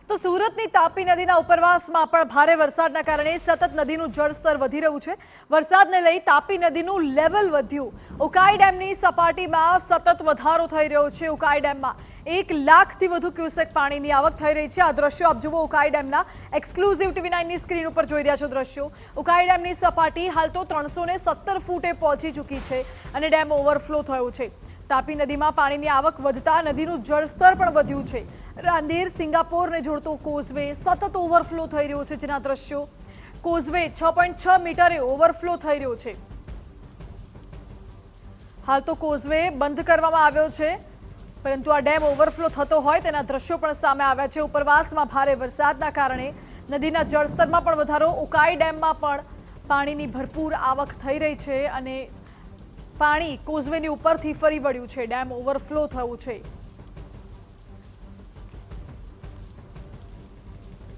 તો સુરતની તાપી નદીના ઉપરવાસમાં પણ ભારે વરસાદના કારણે સતત નદીનું જળસ્તર વધી રહ્યું છે। વરસાદને લઈ તાપી નદીનું લેવલ વધ્યું। ઉકાઈ ડેમની સપાટીમાં સતત વધારો થઈ રહ્યો છે। ઉકાઈ ડેમમાં 1 લાખથી વધુ ક્યુસેક પાણીની આવક થઈ રહી છે। આ દ્રશ્યો આપ જુઓ ઉકાઈ ડેમના એક્સક્લુઝિવ TV9ની સ્ક્રીન ઉપર જોઈ રહ્યા છો દ્રશ્યો। ઉકાઈ ડેમની સપાટી હાલ તો 317 ફૂટે પહોંચી ચૂકી છે અને ડેમ ઓવરફ્લો થયો છે। તાપી નદીમાં પાણીની આવક વધતા નદીનું જળસ્તર પણ વધ્યું છે। રાંદેર સિંગાપોરને જોડતો કોઝવે સતત ઓવરફ્લો થઈ રહ્યો છે, જેના દ્રશ્યો કોઝવે 6.6 મીટરે ઓવરફ્લો થઈ રહ્યો છે। હાલ તો કોઝવે બંધ કરવામાં આવ્યો છે, પરંતુ આ ડેમ ઓવરફ્લો થતો હોય તેના દ્રશ્યો પણ સામે આવ્યા છે। ઉપરવાસમાં ભારે વરસાદના કારણે નદીના જળસ્તરમાં પણ વધારો, ઉકાઈ ડેમમાં પણ પાણીની ભરપૂર આવક થઈ રહી છે અને પાણી કોઝવેની ઉપરથી ફરી વળ્યું છે। ડેમ ઓવરફ્લો થયું છે।